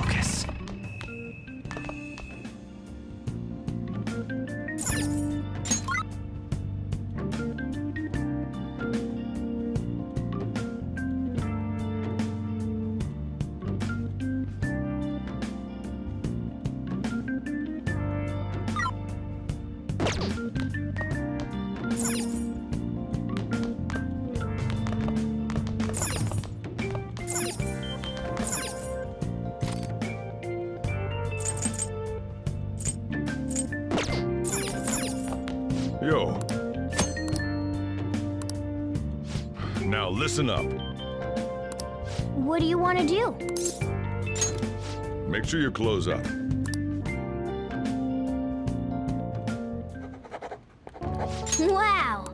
focus. Yo. Now listen up. What do you want to do? Make sure you close up. Wow!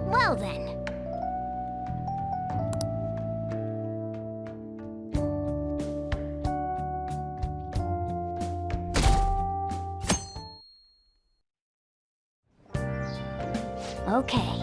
Well then. Okay.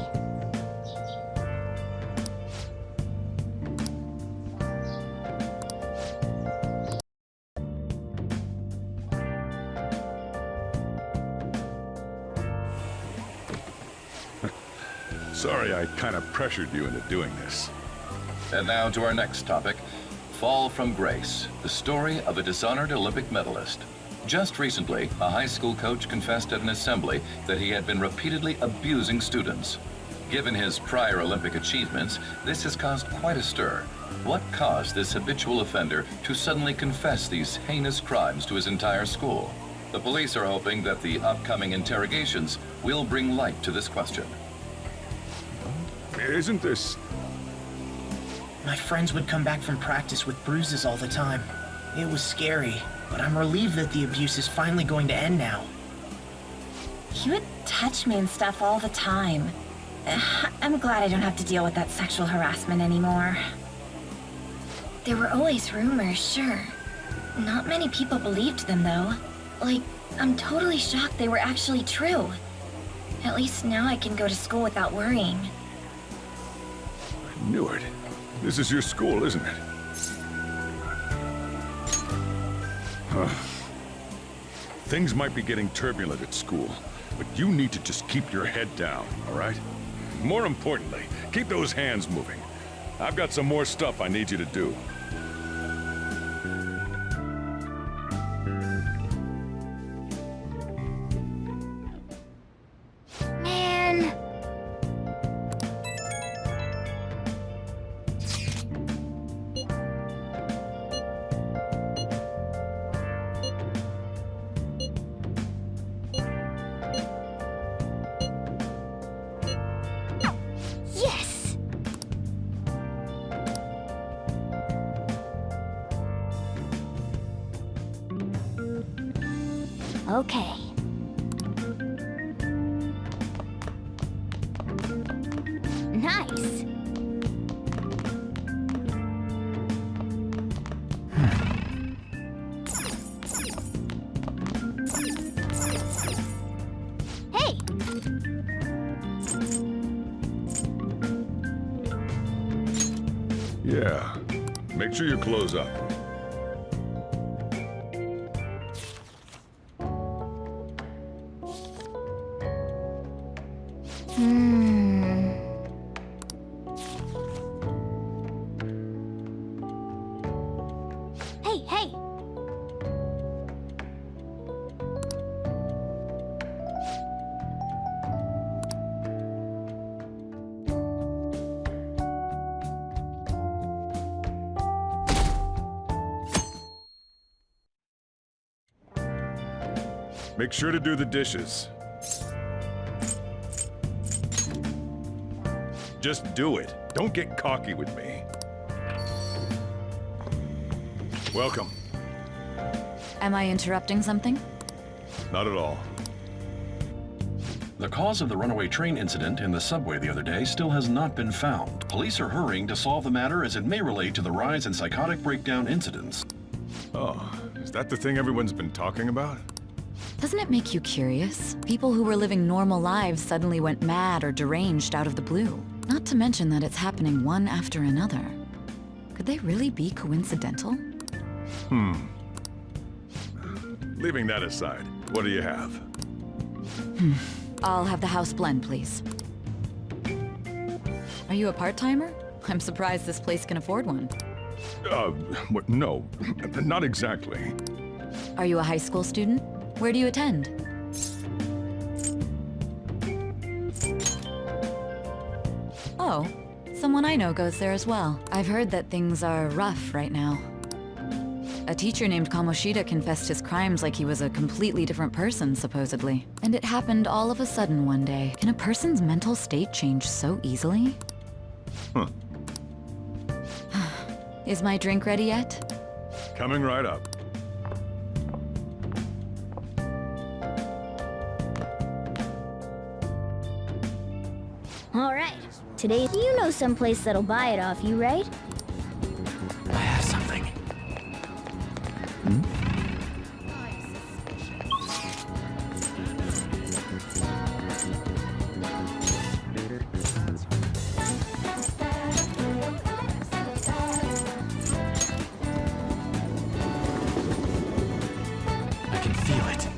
Sorry I kind of pressured you into doing this. And now to our next topic, Fall from Grace, the story of a dishonored Olympic medalist. Just recently, a high school coach confessed at an assembly that he had been repeatedly abusing students. Given his prior Olympic achievements, this has caused quite a stir. What caused this habitual offender to suddenly confess these heinous crimes to his entire school? The police are hoping that the upcoming interrogations will bring light to this question. Isn't this... My friends would come back from practice with bruises all the time. It was scary, but I'm relieved that the abuse is finally going to end now. He would touch me and stuff all the time. I'm glad I don't have to deal with that sexual harassment anymore. There were always rumors, sure. Not many people believed them, though. Like, I'm totally shocked they were actually true. At least now I can go to school without worrying. I knew it. This is your school, isn't it? Things might be getting turbulent at school, but you need to just keep your head down, all right? More importantly, keep those hands moving. I've got some more stuff I need you to do. Man. Yes! Okay. Nice. Hey! Yeah. Make sure you close up. Hey, hey! Make sure to do the dishes. Just do it. Don't get cocky with me. Welcome. Am I interrupting something? Not at all. The cause of the runaway train incident in the subway the other day still has not been found. Police are hurrying to solve the matter as it may relate to the rise in psychotic breakdown incidents. Oh, Is that the thing everyone's been talking about? Doesn't it make you curious? People who were living normal lives suddenly went mad or deranged out of the blue. Not to mention that it's happening one after another. Could they really be coincidental? Leaving that aside, what do you have? I'll have the house blend, please. Are you a part-timer? I'm surprised this place can afford one. What? No, not exactly. Are you a high school student? Where do you attend? Oh, someone I know goes there as well. I've heard that things are rough right now. A teacher named Kamoshida confessed his crimes like he was a completely different person, supposedly. And it happened all of a sudden one day. Can a person's mental state change so easily? Huh. Is my drink ready yet? Coming right up. All right. Today, you know someplace that'll buy it off you, right? I have something. I can feel it.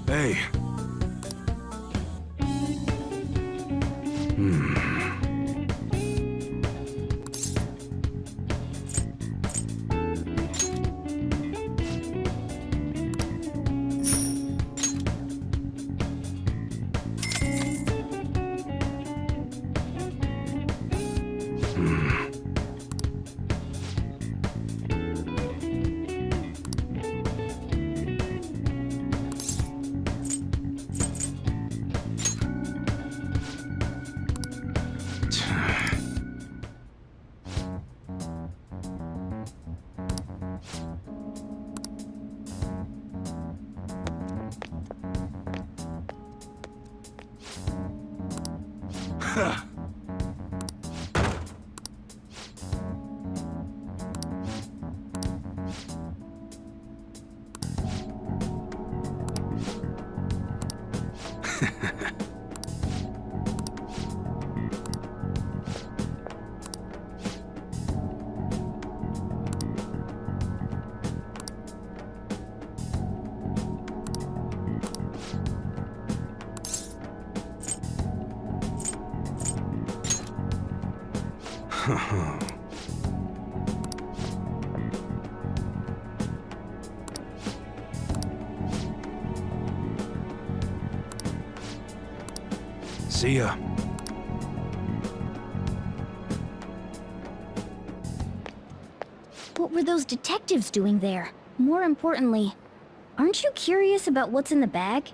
Hey. See ya. What were those detectives doing there? More importantly, aren't you curious about what's in the bag?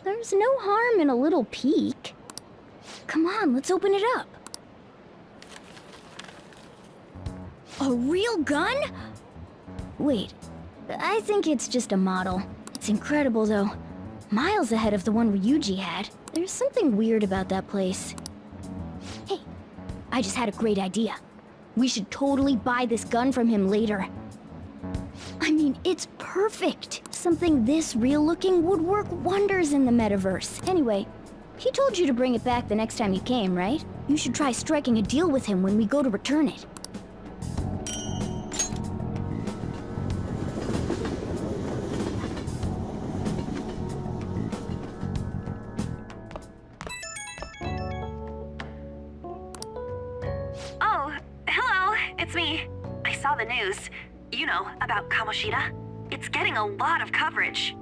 There's no harm in a little peek. Come on, let's open it up. A real gun? Wait, I think it's just a model. It's incredible, though. Miles ahead of the one Ryuji had. There's something weird about that place. Hey, I just had a great idea. We should totally buy this gun from him later. I mean, it's perfect. Something this real-looking would work wonders in the metaverse. Anyway, he told you to bring it back the next time you came, right? You should try striking a deal with him when we go to return it. Oh, hello, it's me. I saw the news. You know, about Kamoshida. It's getting a lot of coverage.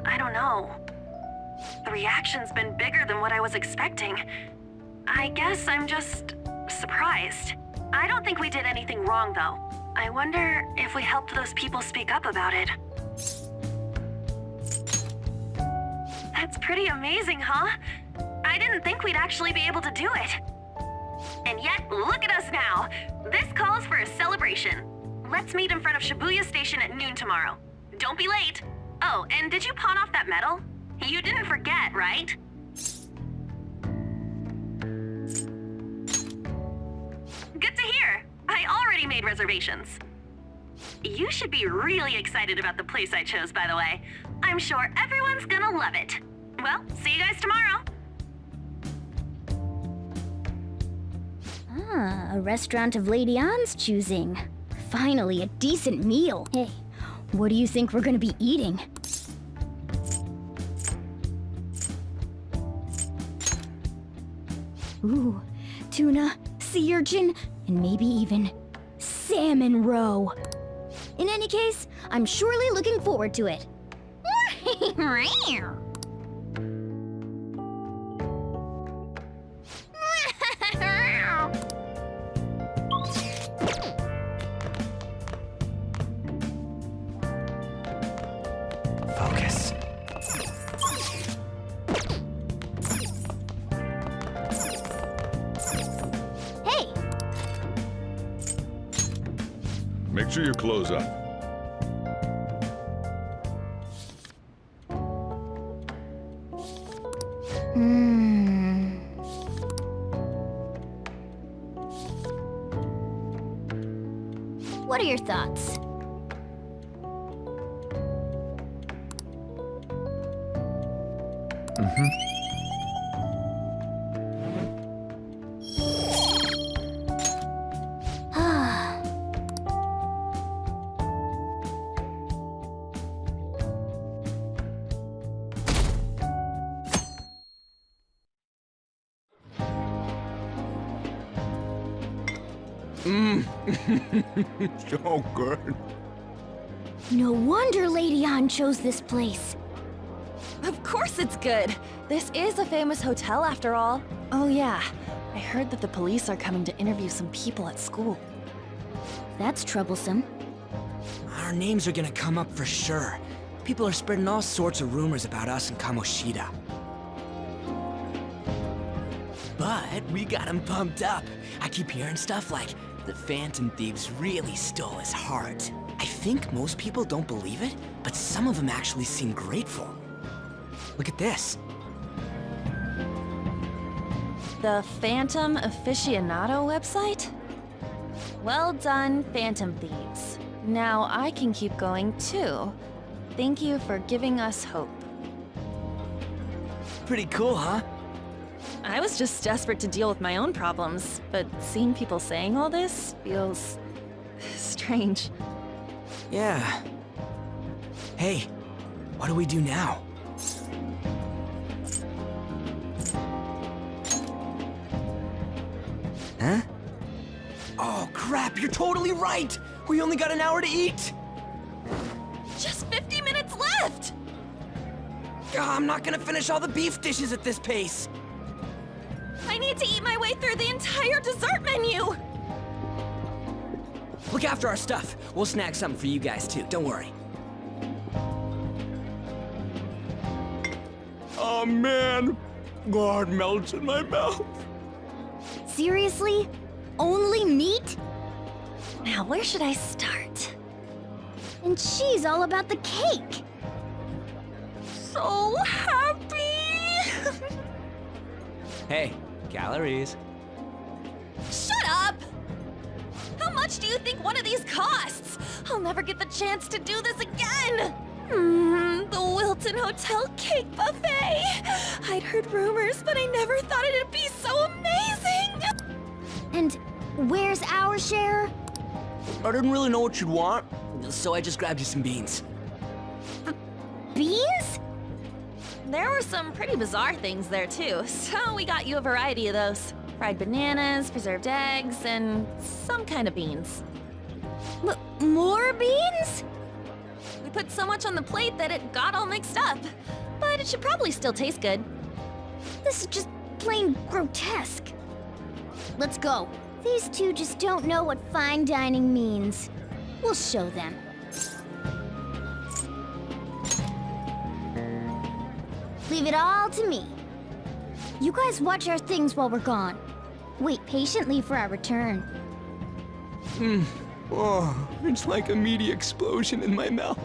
I don't know. The reaction's been bigger than what I was expecting. I guess I'm just surprised. I don't think we did anything wrong, though. I wonder if we helped those people speak up about it. That's pretty amazing, huh? I didn't think we'd actually be able to do it. And yet, look at us now. This calls for a celebration. Let's meet in front of Shibuya Station at noon tomorrow. Don't be late. Oh, and did you pawn off that medal? You didn't forget, right? Good to hear. I already made reservations. You should be really excited about the place I chose, by the way. I'm sure everyone's gonna love it. Well, see you guys tomorrow. Ah, a restaurant of Lady Ann's choosing. Finally, a decent meal. Hey, what do you think we're gonna be eating? Ooh, tuna, sea urchin, and maybe even salmon roe. In any case, I'm surely looking forward to it. Focus. Hey, Make sure you close up. what are your thoughts? So good. No wonder Lady Ann chose this place. Of course it's good. This is a famous hotel after all. Oh yeah, I heard that the police are coming to interview some people at school. That's troublesome. Our names are gonna come up for sure. People are spreading all sorts of rumors about us and Kamoshida. But we got him pumped up. I keep hearing stuff like, the Phantom Thieves really stole his heart. I think most people don't believe it, but some of them actually seem grateful. Look at this. The Phantom Aficionado website? Well done, Phantom Thieves. Now I can keep going too. Thank you for giving us hope. Pretty cool, huh? I was just desperate to deal with my own problems, but seeing people saying all this feels strange. Yeah. Hey, what do we do now? Huh? Oh crap, you're totally right! We only got an hour to eat! Just 50 minutes left! I'm not gonna finish all the beef dishes at this pace! I need to eat my way through the entire dessert menu! Look after our stuff. We'll snag something for you guys too, don't worry. Oh man, God melts in my mouth. Seriously? Only meat? Now, where should I start? And she's all about the cake. So happy! Hey, calories. Shut up! How much do you think one of these costs? I'll never get the chance to do this again! The Wilton Hotel Cake Buffet! I'd heard rumors, but I never thought it'd be so amazing! And where's our share? I didn't really know what you'd want, so I just grabbed you some beans. Beans? There were some pretty bizarre things there too, so we got you a variety of those. Fried bananas, preserved eggs, and some kind of beans. More beans? We put so much on the plate that it got all mixed up. but it should probably still taste good. This is just plain grotesque. Let's go. These two just don't know what fine dining means. We'll show them. Leave it all to me. You guys watch our things while we're gone. Wait patiently for our return. Oh, it's like a meaty explosion in my mouth.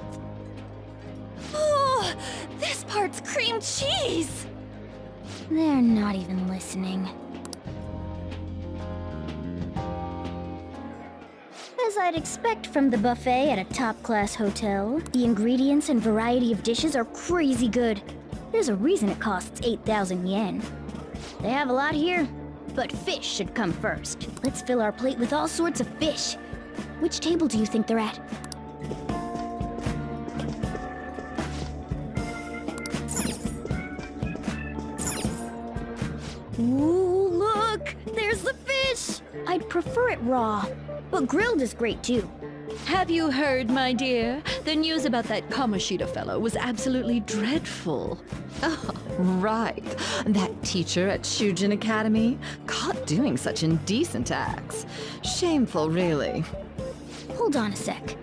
Oh, this part's cream cheese! They're not even listening. As I'd expect from the buffet at a top-class hotel, the ingredients and variety of dishes are crazy good. There's a reason it costs 8,000 yen. They have a lot here, but fish should come first. Let's fill our plate with all sorts of fish. Which table do you think they're at? Ooh, look! There's the fish! I'd prefer it raw, but grilled is great too. Have you heard, my dear? The news about that Kamoshida fellow was absolutely dreadful. Oh, right. That teacher at Shujin Academy? Caught doing such indecent acts. Shameful, really. Hold on a sec.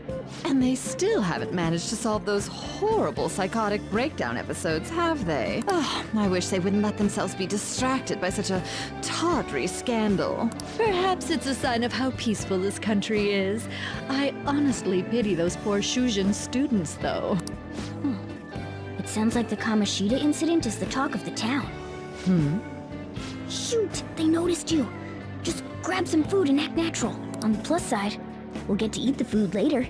And they still haven't managed to solve those horrible psychotic breakdown episodes, have they? Oh, I wish they wouldn't let themselves be distracted by such a tawdry scandal. Perhaps it's a sign of how peaceful this country is. I honestly pity those poor Shujin students, though. It sounds like the Kamoshida incident is the talk of the town. Shoot, they noticed you. Just grab some food and act natural. On the plus side, we'll get to eat the food later.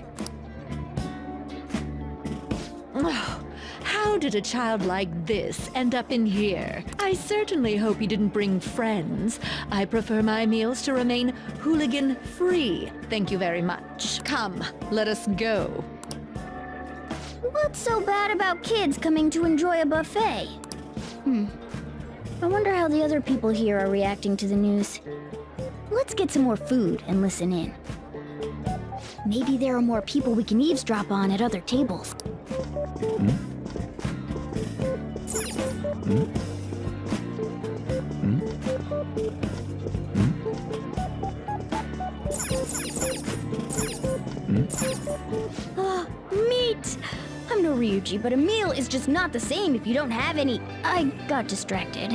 Oh, how did a child like this end up in here? I certainly hope he didn't bring friends. I prefer my meals to remain hooligan-free. Thank you very much. Come, let us go. What's so bad about kids coming to enjoy a buffet? I wonder how the other people here are reacting to the news. Let's get some more food and listen in. Maybe there are more people we can eavesdrop on at other tables. Meat! I'm no Ryuji, but a meal is just not the same if you don't have any. I got distracted.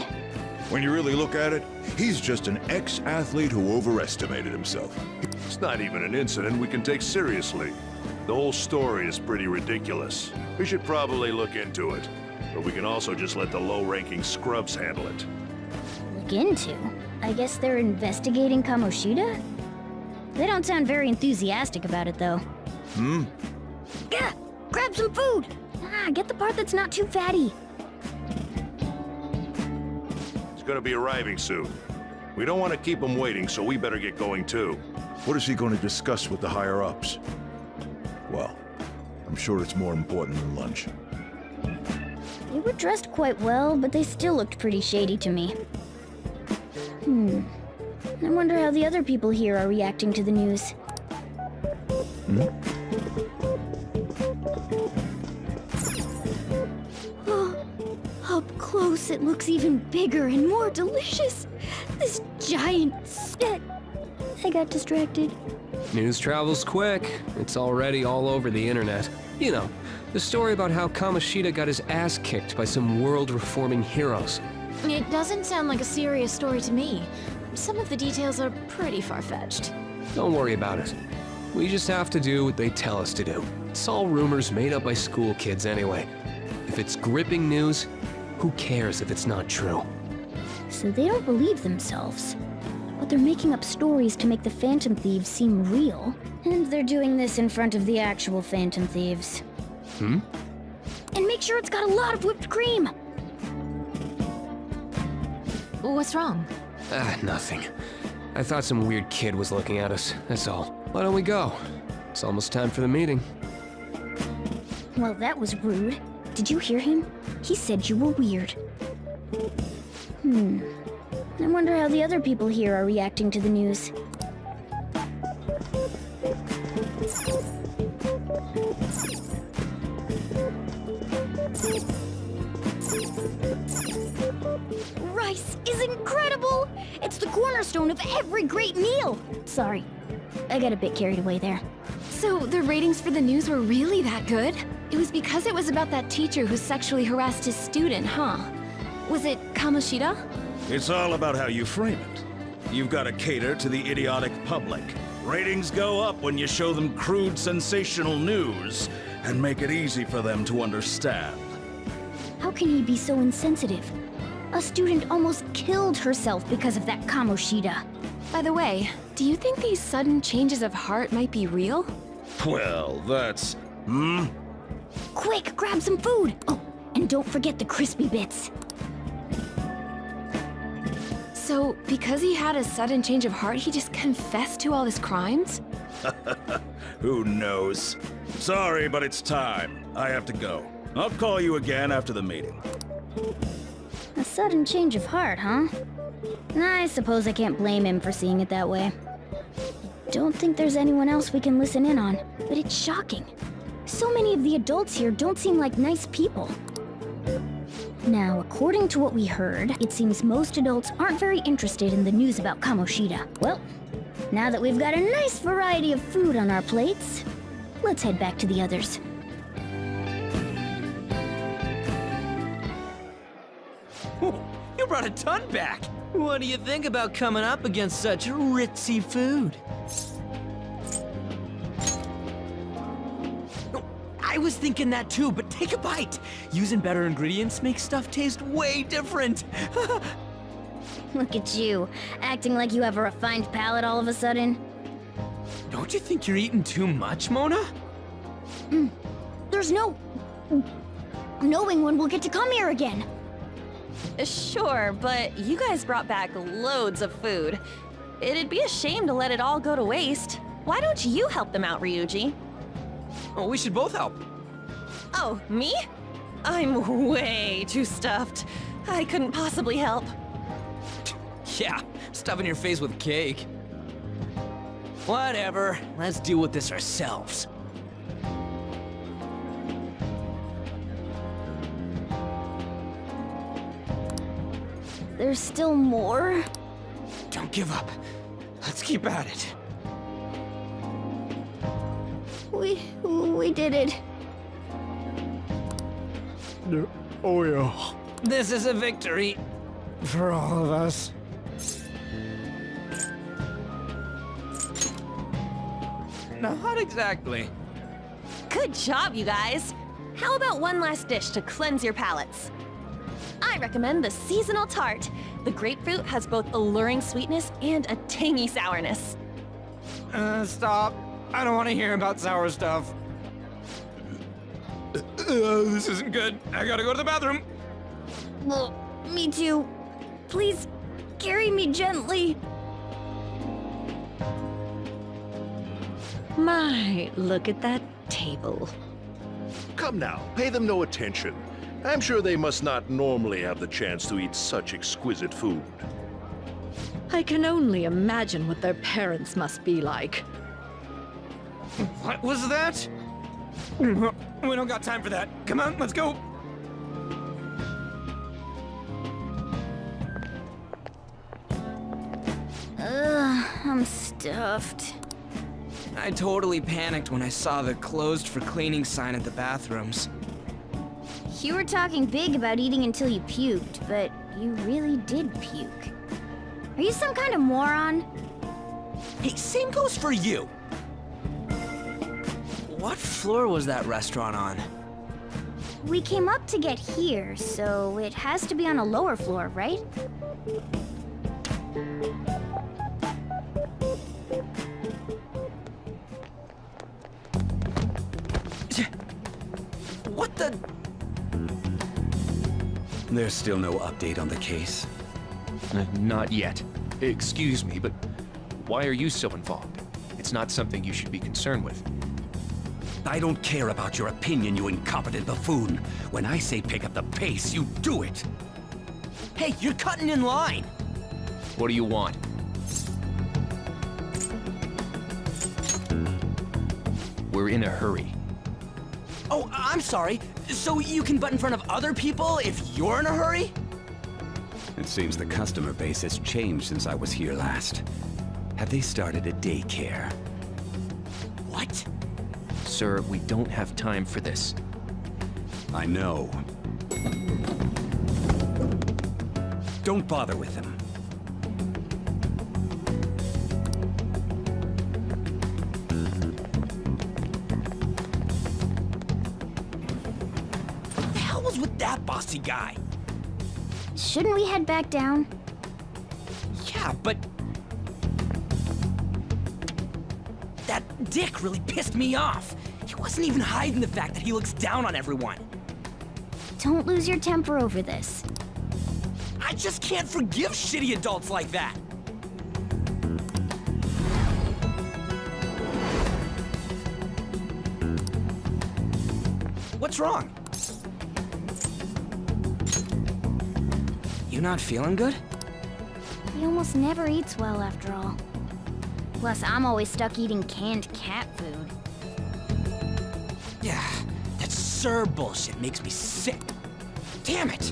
When you really look at it, he's just an ex-athlete who overestimated himself. It's not even an incident we can take seriously. The whole story is pretty ridiculous. We should probably look into it. But we can also just let the low-ranking scrubs handle it. Look into? I guess they're investigating Kamoshida? They don't sound very enthusiastic about it, though. Gah! Grab some food! Get the part that's not too fatty. He's gonna be arriving soon. We don't want to keep him waiting, so we better get going too. What is he going to discuss with the higher-ups? Well, I'm sure it's more important than lunch. They were dressed quite well, but they still looked pretty shady to me. I wonder how the other people here are reacting to the news. Up close, it looks even bigger and more delicious. This giant I got distracted. News travels quick. It's already all over the internet. You know, the story about how Kamoshida got his ass kicked by some world-reforming heroes. It doesn't sound like a serious story to me. Some of the details are pretty far-fetched. Don't worry about it. We just have to do what they tell us to do. It's all rumors made up by school kids anyway. If it's gripping news, who cares if it's not true? So they don't believe themselves. But they're making up stories to make the Phantom Thieves seem real. And they're doing this in front of the actual Phantom Thieves. And make sure it's got a lot of whipped cream! What's wrong? Nothing. I thought some weird kid was looking at us, that's all. Why don't we go? It's almost time for the meeting. Well, that was rude. Did you hear him? He said you were weird. I wonder how the other people here are reacting to the news. Rice is incredible! It's the cornerstone of every great meal! Sorry, I got a bit carried away there. So the ratings for the news were really that good? It was because it was about that teacher who sexually harassed his student, huh? Was it Kamoshida? It's all about how you frame it. You've got to cater to the idiotic public. Ratings go up when you show them crude, sensational news and make it easy for them to understand. How can he be so insensitive? A student almost killed herself because of that Kamoshida. By the way, do you think these sudden changes of heart might be real? Well, that's... Quick, grab some food! Oh, and don't forget the crispy bits. So, because he had a sudden change of heart, he just confessed to all his crimes? Who knows? Sorry, but it's time. I have to go. I'll call you again after the meeting. A sudden change of heart, huh? I suppose I can't blame him for seeing it that way. Don't think there's anyone else we can listen in on, but it's shocking. So many of the adults here don't seem like nice people. Now, according to what we heard, it seems most adults aren't very interested in the news about Kamoshida. Well, now that we've got a nice variety of food on our plates, let's head back to the others. You brought a ton back! What do you think about coming up against such ritzy food? I was thinking that too, but take a bite! Using better ingredients makes stuff taste way different! Look at you, acting like you have a refined palate all of a sudden. Don't you think you're eating too much, Mona? There's no... knowing when we'll get to come here again. Sure, but you guys brought back loads of food. It'd be a shame to let it all go to waste. Why don't you help them out, Ryuji? Oh, we should both help. Oh, me? I'm way too stuffed. I couldn't possibly help. Yeah, stuffing your face with cake. Whatever, let's deal with this ourselves. There's still more? Don't give up. Let's keep at it. We did it. Oh yeah. This is a victory for all of us. Not exactly. Good job, you guys. How about one last dish to cleanse your palates? I recommend the seasonal tart. The grapefruit has both alluring sweetness and a tangy sourness. Stop. I don't want to hear about sour stuff. This isn't good. I gotta go to the bathroom. Well, me too. Please, carry me gently. My, look at that table. Come now, pay them no attention. I'm sure they must not normally have the chance to eat such exquisite food. I can only imagine what their parents must be like. What was that? We don't got time for that. Come on, let's go. I'm stuffed. I totally panicked when I saw the closed for cleaning sign at the bathrooms. You were talking big about eating until you puked, but you really did puke. Are you some kind of moron? Hey, same goes for you. What floor was that restaurant on? We came up to get here, so it has to be on a lower floor, right? What the? There's still no update on the case. Not yet. Excuse me, but why are you so involved? It's not something you should be concerned with. I don't care about your opinion, you incompetent buffoon. When I say pick up the pace, you do it. Hey, you're cutting in line. What do you want? We're in a hurry. Oh, I'm sorry. So you can butt in front of other people if you're in a hurry? It seems the customer base has changed since I was here last. Have they started a daycare? What? Sir, we don't have time for this. I know. Don't bother with them. What the hell was with that bossy guy? Shouldn't we head back down? Yeah, but... that dick really pissed me off. He wasn't even hiding the fact that he looks down on everyone. Don't lose your temper over this. I just can't forgive shitty adults like that. What's wrong? You not feeling good? He almost never eats well after all. Plus, I'm always stuck eating canned cat food. Yeah, that Sir bullshit makes me sick. Damn it!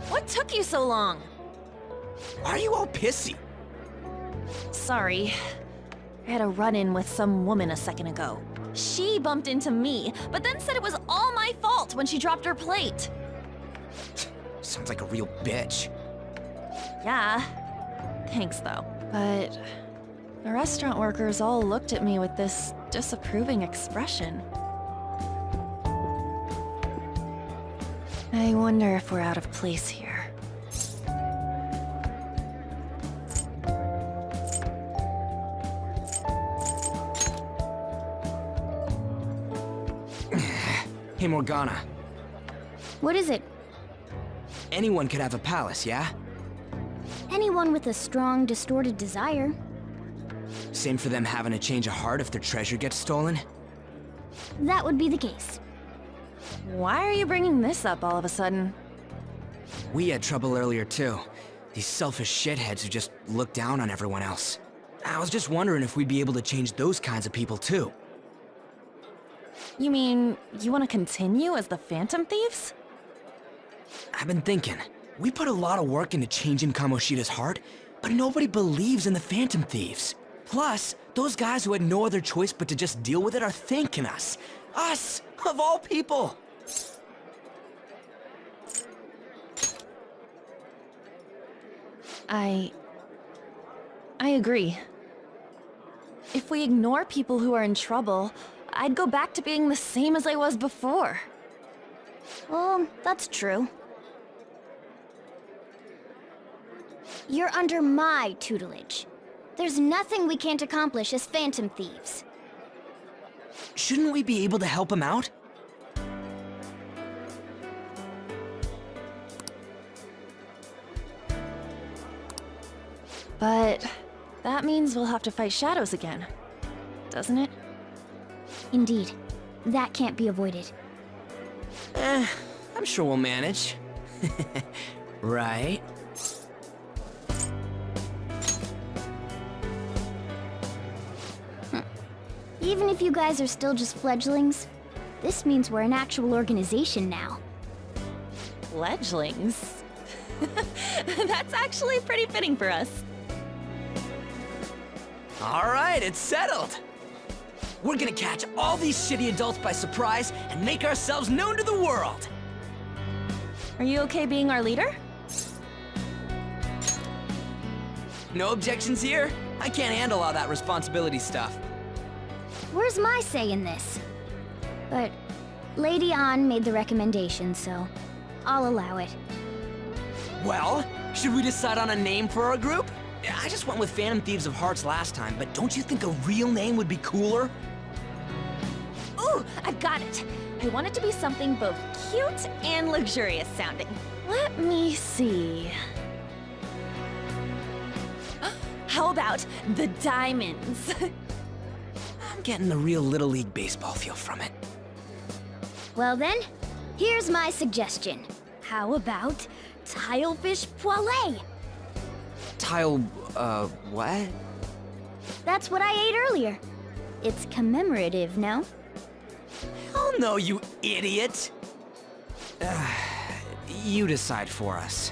What took you so long? Why are you all pissy? Sorry. I had a run-in with some woman a second ago. She bumped into me, but then said it was all my fault when she dropped her plate. Sounds like a real bitch. Yeah. Thanks, though. But the restaurant workers all looked at me with this disapproving expression. I wonder if we're out of place here. Hey, Morgana. What is it? Anyone could have a palace, yeah? Anyone with a strong, distorted desire. Same for them having a change of heart if their treasure gets stolen? That would be the case. Why are you bringing this up all of a sudden? We had trouble earlier, too. These selfish shitheads who just look down on everyone else. I was just wondering if we'd be able to change those kinds of people, too. You mean, you want to continue as the Phantom Thieves? I've been thinking. We put a lot of work into changing Kamoshida's heart, but nobody believes in the Phantom Thieves. Plus, those guys who had no other choice but to just deal with it are thanking us. Us, of all people! I agree. If we ignore people who are in trouble, I'd go back to being the same as I was before. Well, that's true. You're under my tutelage. There's nothing we can't accomplish as Phantom Thieves. Shouldn't we be able to help him out? But that means we'll have to fight shadows again, doesn't it? Indeed. That can't be avoided. I'm sure we'll manage. Right? Even if you guys are still just fledglings, this means we're an actual organization now. Fledglings? That's actually pretty fitting for us. All right, it's settled. We're gonna catch all these shitty adults by surprise and make ourselves known to the world. Are you okay being our leader? No objections here. I can't handle all that responsibility stuff. Where's my say in this? But Lady An made the recommendation, so I'll allow it. Well, should we decide on a name for our group? I just went with Phantom Thieves of Hearts last time, but don't you think a real name would be cooler? Ooh, I've got it. I want it to be something both cute and luxurious sounding. Let me see. How about the Diamonds? I'm getting the real Little League Baseball feel from it. Well then, here's my suggestion. How about Tilefish Poêlée? What? That's what I ate earlier. It's commemorative, no? Oh no, you idiot! You decide for us.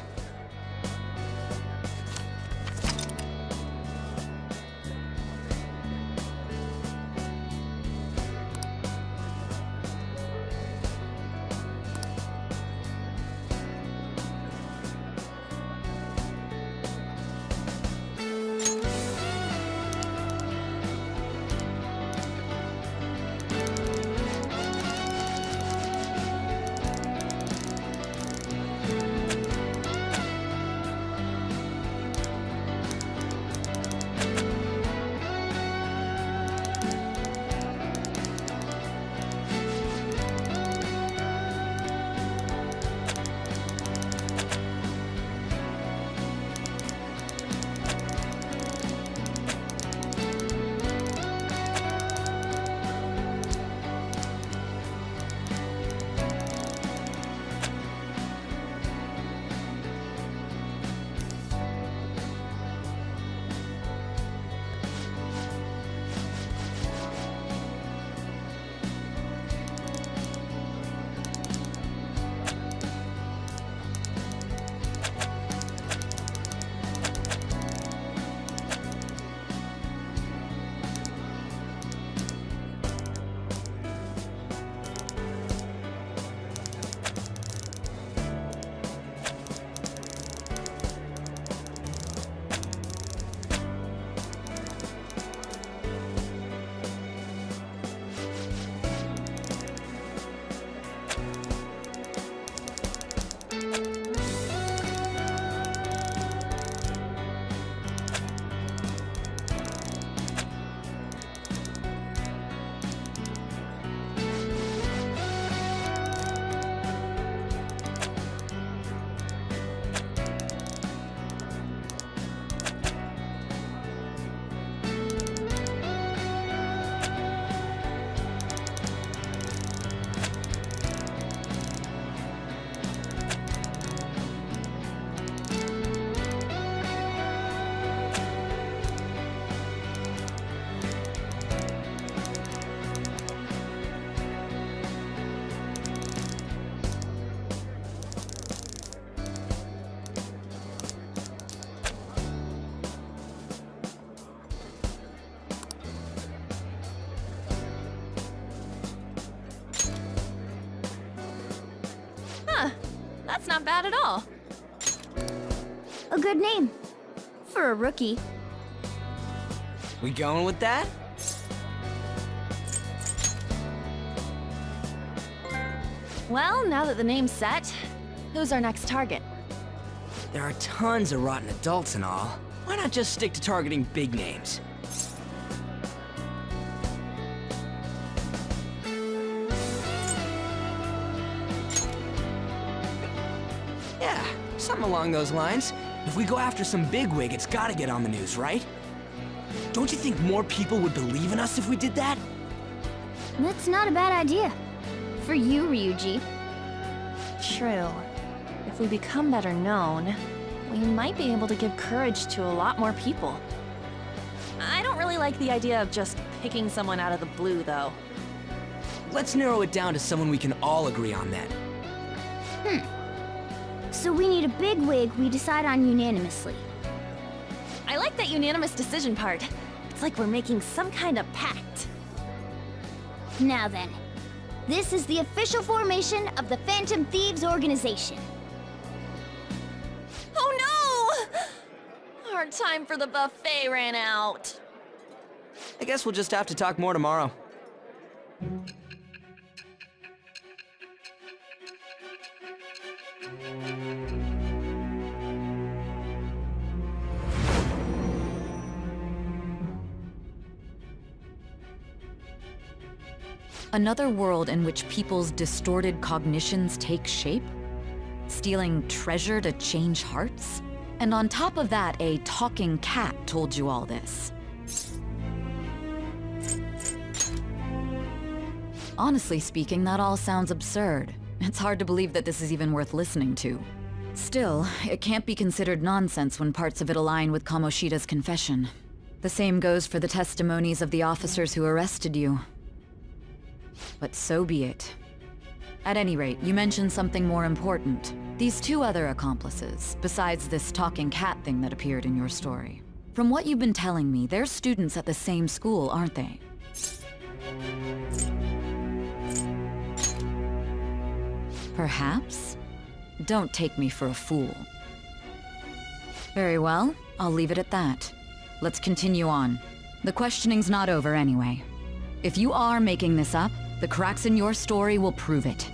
That's not bad at all. A good name. For a rookie. We going with that? Well, now that the name's set, who's our next target? There are tons of rotten adults and all. Why not just stick to targeting big names? Yeah, something along those lines. If we go after some bigwig, it's gotta get on the news, right? Don't you think more people would believe in us if we did that? That's not a bad idea. For you, Ryuji. True. If we become better known, we might be able to give courage to a lot more people. I don't really like the idea of just picking someone out of the blue, though. Let's narrow it down to someone we can all agree on then. So we need a bigwig we decide on unanimously. I like that unanimous decision part. It's like we're making some kind of pact. Now then, this is the official formation of the Phantom Thieves organization. Oh no! Our time for the buffet ran out. I guess we'll just have to talk more tomorrow. Another world in which people's distorted cognitions take shape? Stealing treasure to change hearts? And on top of that, a talking cat told you all this. Honestly speaking, that all sounds absurd. It's hard to believe that this is even worth listening to. Still, it can't be considered nonsense when parts of it align with Kamoshida's confession. The same goes for the testimonies of the officers who arrested you. But so be it. At any rate, you mentioned something more important. These two other accomplices, besides this talking cat thing that appeared in your story. From what you've been telling me, they're students at the same school, aren't they? Perhaps? Don't take me for a fool. Very well, I'll leave it at that. Let's continue on. The questioning's not over anyway. If you are making this up, the cracks in your story will prove it.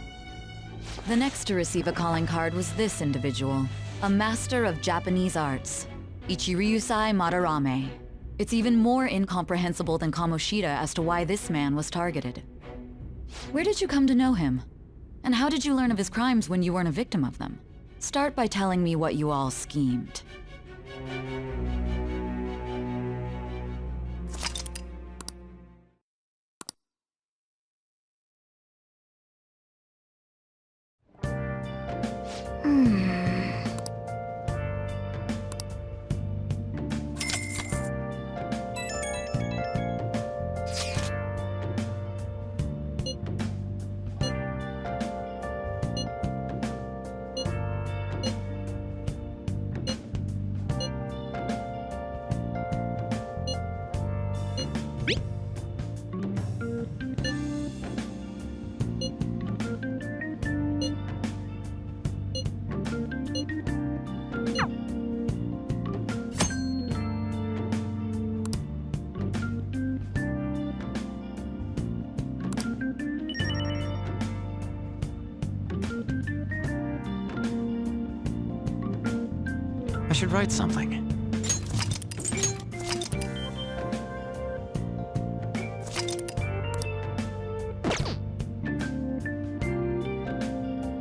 The next to receive a calling card was this individual, a master of Japanese arts, Ichiryusai Madarame. It's even more incomprehensible than Kamoshida as to why this man was targeted. Where did you come to know him? And how did you learn of his crimes when you weren't a victim of them? Start by telling me what you all schemed. I should write something.